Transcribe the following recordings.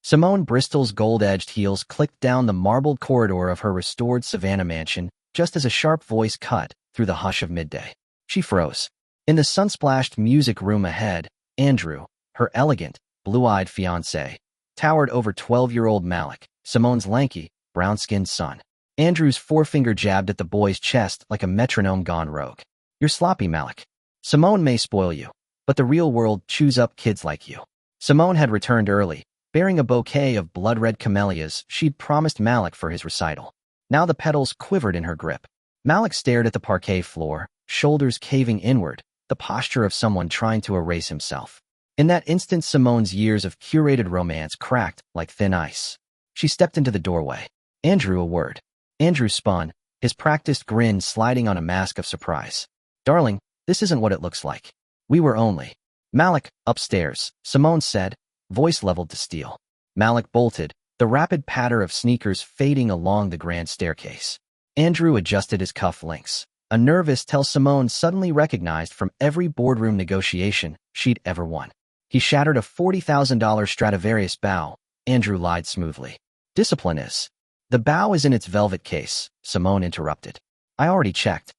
Simone Bristol's gold-edged heels clicked down the marbled corridor of her restored Savannah mansion just as a sharp voice cut through the hush of midday. She froze. In the sun-splashed music room ahead, Andrew, her elegant, blue-eyed fiancé, towered over 12-year-old Malik, Simone's lanky, brown-skinned son. Andrew's forefinger jabbed at the boy's chest like a metronome gone rogue. "You're sloppy, Malik. Simone may spoil you, but the real world chews up kids like you." Simone had returned early, bearing a bouquet of blood-red camellias she'd promised Malik for his recital. Now the petals quivered in her grip. Malik stared at the parquet floor, shoulders caving inward, the posture of someone trying to erase himself. In that instant, Simone's years of curated romance cracked like thin ice. She stepped into the doorway. "Andrew, a word." Andrew spun, his practiced grin sliding on a mask of surprise. "Darling, this isn't what it looks like. We were only—" "Malik, upstairs," Simone said, voice leveled to steel. Malik bolted, the rapid patter of sneakers fading along the grand staircase. Andrew adjusted his cuff links, a nervous tell Simone suddenly recognized from every boardroom negotiation she'd ever won. He shattered a $40,000 Stradivarius bow. Andrew lied smoothly. "Discipline is." "The bow is in its velvet case," Simone interrupted. "I already checked."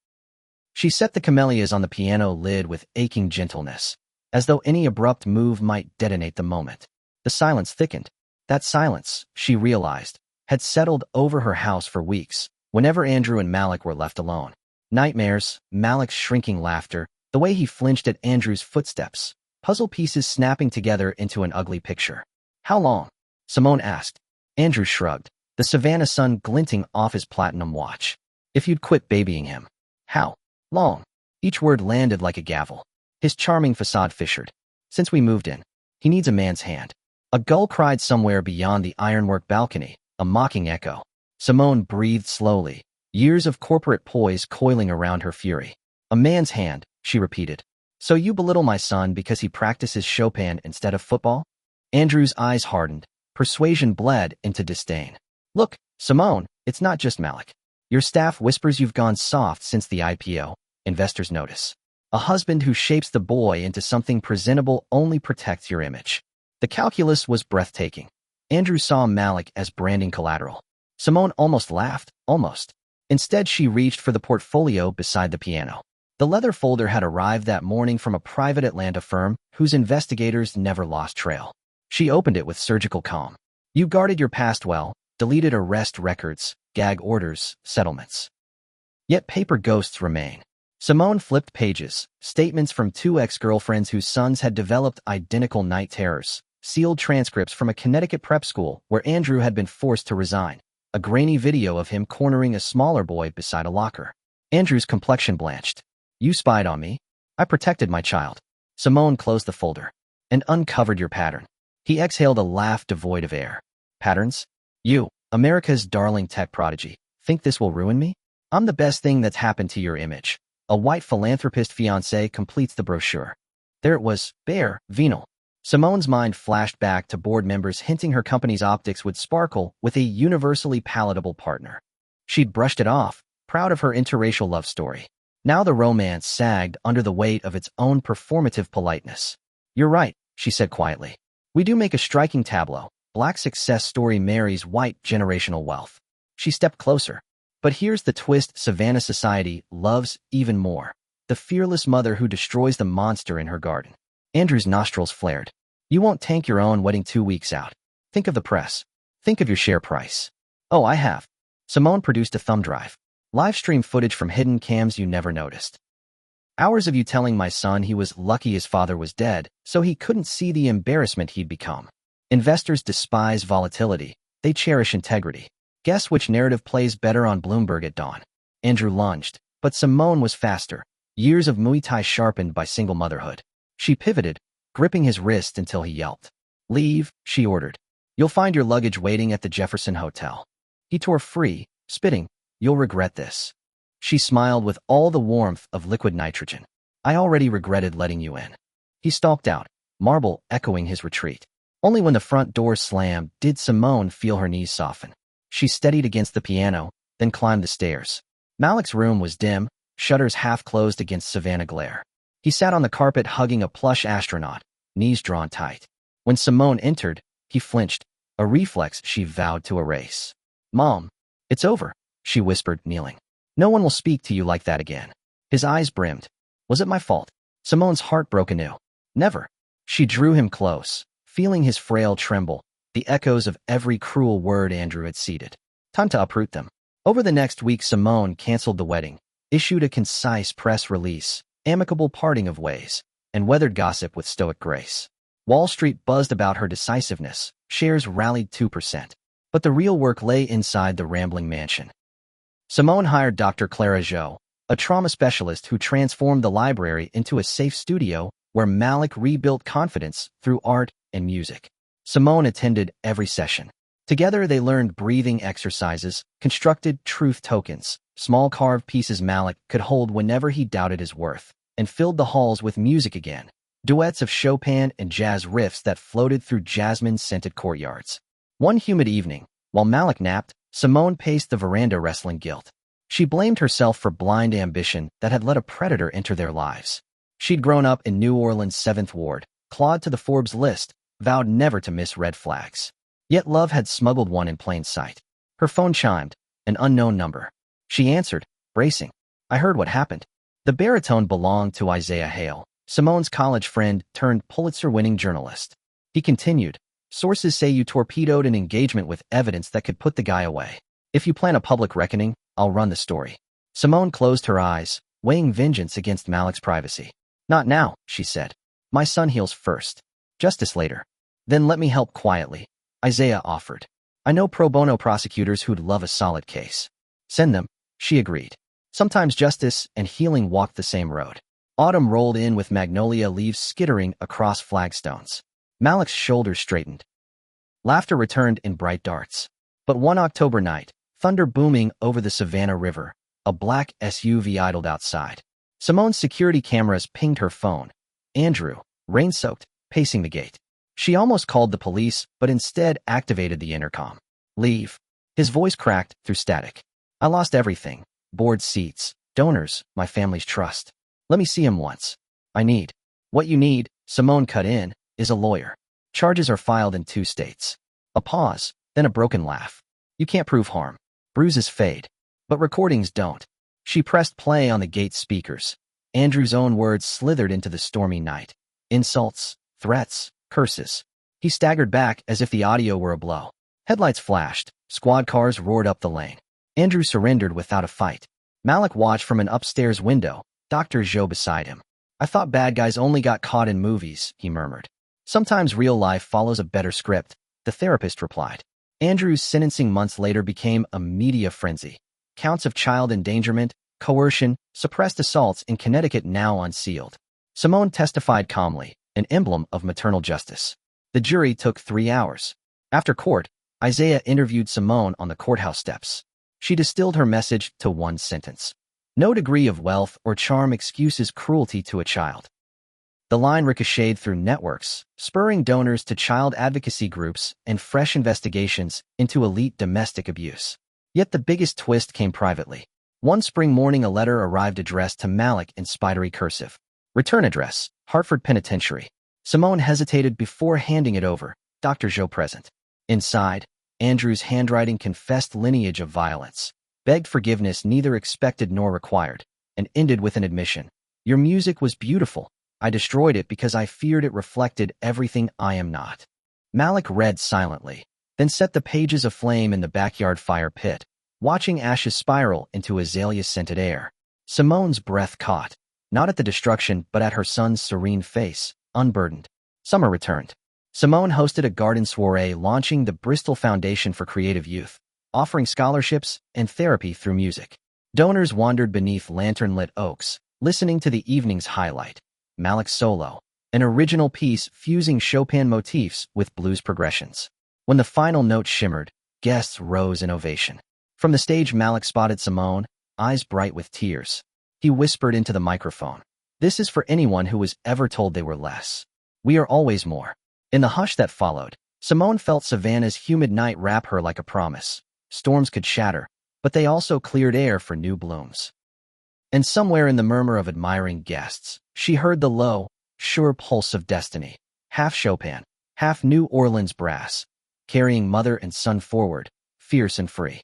She set the camellias on the piano lid with aching gentleness, as though any abrupt move might detonate the moment. The silence thickened. That silence, she realized, had settled over her house for weeks, whenever Andrew and Malik were left alone. Nightmares, Malik's shrinking laughter, the way he flinched at Andrew's footsteps, puzzle pieces snapping together into an ugly picture. "How long?" Simone asked. Andrew shrugged, the Savannah sun glinting off his platinum watch. "If you'd quit babying him." "How long?" Each word landed like a gavel. His charming facade fissured. "Since we moved in. He needs a man's hand." A gull cried somewhere beyond the ironwork balcony, a mocking echo. Simone breathed slowly, years of corporate poise coiling around her fury. "A man's hand," she repeated. "So you belittle my son because he practices Chopin instead of football?" Andrew's eyes hardened, persuasion bled into disdain. "Look, Simone, it's not just Malik. Your staff whispers you've gone soft since the IPO, investors notice. A husband who shapes the boy into something presentable only protects your image." The calculus was breathtaking. Andrew saw Malik as branding collateral. Simone almost laughed, almost. Instead, she reached for the portfolio beside the piano. The leather folder had arrived that morning from a private Atlanta firm whose investigators never lost trail. She opened it with surgical calm. "You guarded your past well, deleted arrest records, gag orders, settlements. Yet paper ghosts remain." Simone flipped pages, statements from two ex-girlfriends whose sons had developed identical night terrors, sealed transcripts from a Connecticut prep school where Andrew had been forced to resign, a grainy video of him cornering a smaller boy beside a locker. Andrew's complexion blanched. "You spied on me. I protected my child." Simone closed the folder. "And uncovered your pattern." He exhaled a laugh devoid of air. "Patterns? You, America's darling tech prodigy, think this will ruin me? I'm the best thing that's happened to your image." A white philanthropist fiancé completes the brochure. There it was, bare, venal. Simone's mind flashed back to board members hinting her company's optics would sparkle with a universally palatable partner. She'd brushed it off, proud of her interracial love story. Now the romance sagged under the weight of its own performative politeness. "You're right," she said quietly. "We do make a striking tableau. Black success story marries white generational wealth." She stepped closer. "But here's the twist Savannah society loves even more. The fearless mother who destroys the monster in her garden." Andrew's nostrils flared. "You won't tank your own wedding 2 weeks out. Think of the press. Think of your share price." "Oh, I have." Simone produced a thumb drive. "Live stream footage from hidden cams you never noticed. Hours of you telling my son he was lucky his father was dead, so he couldn't see the embarrassment he'd become. Investors despise volatility. They cherish integrity. Guess which narrative plays better on Bloomberg at dawn?" Andrew lunged, but Simone was faster, years of Muay Thai sharpened by single motherhood. She pivoted, gripping his wrist until he yelped. "Leave," she ordered. "You'll find your luggage waiting at the Jefferson Hotel." He tore free, spitting. "You'll regret this." She smiled with all the warmth of liquid nitrogen. "I already regretted letting you in." He stalked out, marble echoing his retreat. Only when the front door slammed did Simone feel her knees soften. She steadied against the piano, then climbed the stairs. Malik's room was dim, shutters half closed against Savannah glare. He sat on the carpet hugging a plush astronaut, knees drawn tight. When Simone entered, he flinched, a reflex she vowed to erase. "Mom, it's over," she whispered, kneeling. "No one will speak to you like that again." His eyes brimmed. Was it my fault? Simone's heart broke anew. Never. She drew him close, feeling his frail tremble, the echoes of every cruel word Andrew had seeded. Time to uproot them. Over the next week, Simone canceled the wedding, issued a concise press release, amicable parting of ways, and weathered gossip with stoic grace. Wall Street buzzed about her decisiveness, shares rallied 2%. But the real work lay inside the rambling mansion. Simone hired Dr. Clara Jo, a trauma specialist who transformed the library into a safe studio where Malik rebuilt confidence through art and music. Simone attended every session. Together they learned breathing exercises, constructed truth tokens, small carved pieces Malik could hold whenever he doubted his worth, and filled the halls with music again, duets of Chopin and jazz riffs that floated through jasmine-scented courtyards. One humid evening, while Malik napped, Simone paced the veranda wrestling guilt. She blamed herself for blind ambition that had let a predator enter their lives. She'd grown up in New Orleans' 7th Ward, clawed to the Forbes list, vowed never to miss red flags. Yet love had smuggled one in plain sight. Her phone chimed, an unknown number. She answered, bracing. "I heard what happened." The baritone belonged to Isaiah Hale, Simone's college friend turned Pulitzer-winning journalist. He continued, "Sources say you torpedoed an engagement with evidence that could put the guy away. If you plan a public reckoning, I'll run the story." Simone closed her eyes, weighing vengeance against Malik's privacy. "Not now," she said. "My son heals first. Justice later." "Then let me help quietly," Isaiah offered. "I know pro bono prosecutors who'd love a solid case." "Send them," she agreed. Sometimes justice and healing walked the same road. Autumn rolled in with magnolia leaves skittering across flagstones. Malik's shoulders straightened. Laughter returned in bright darts. But one October night, thunder booming over the Savannah River, a black SUV idled outside. Simone's security cameras pinged her phone. Andrew, rain-soaked, pacing the gate. She almost called the police, but instead activated the intercom. "Leave." His voice cracked through static. "I lost everything. Board seats, donors, my family's trust. Let me see him once. I need." "What you need," Simone cut in, "is a lawyer. Charges are filed in 2 states." A pause, then a broken laugh. "You can't prove harm. Bruises fade. But recordings don't." She pressed play on the gate speakers. Andrew's own words slithered into the stormy night. Insults, threats, curses. He staggered back as if the audio were a blow. Headlights flashed. Squad cars roared up the lane. Andrew surrendered without a fight. Malik watched from an upstairs window, Dr. Jo beside him. "I thought bad guys only got caught in movies," he murmured. "Sometimes real life follows a better script," the therapist replied. Andrew's sentencing months later became a media frenzy. Counts of child endangerment, coercion, suppressed assaults in Connecticut now unsealed. Simone testified calmly, an emblem of maternal justice. The jury took 3 hours. After court, Isaiah interviewed Simone on the courthouse steps. She distilled her message to one sentence. No degree of wealth or charm excuses cruelty to a child. The line ricocheted through networks, spurring donors to child advocacy groups and fresh investigations into elite domestic abuse. Yet the biggest twist came privately. One spring morning, a letter arrived addressed to Malik in spidery cursive. Return address, Hartford Penitentiary. Simone hesitated before handing it over, Dr. Jo present. Inside, Andrew's handwriting confessed lineage of violence, begged forgiveness neither expected nor required, and ended with an admission. "Your music was beautiful. I destroyed it because I feared it reflected everything I am not." Malik read silently, then set the pages aflame in the backyard fire pit, watching ashes spiral into azalea-scented air. Simone's breath caught, not at the destruction but at her son's serene face, unburdened. Summer returned. Simone hosted a garden soiree launching the Bristol Foundation for Creative Youth, offering scholarships and therapy through music. Donors wandered beneath lantern-lit oaks, listening to the evening's highlight, Malik's solo, an original piece fusing Chopin motifs with blues progressions. When the final note shimmered, guests rose in ovation. From the stage, Malik spotted Simone, eyes bright with tears. He whispered into the microphone, "This is for anyone who was ever told they were less. We are always more." In the hush that followed, Simone felt Savannah's humid night wrap her like a promise. Storms could shatter, but they also cleared air for new blooms. And somewhere in the murmur of admiring guests, she heard the low, sure pulse of destiny, half Chopin, half New Orleans brass. carrying mother and son forward, fierce and free.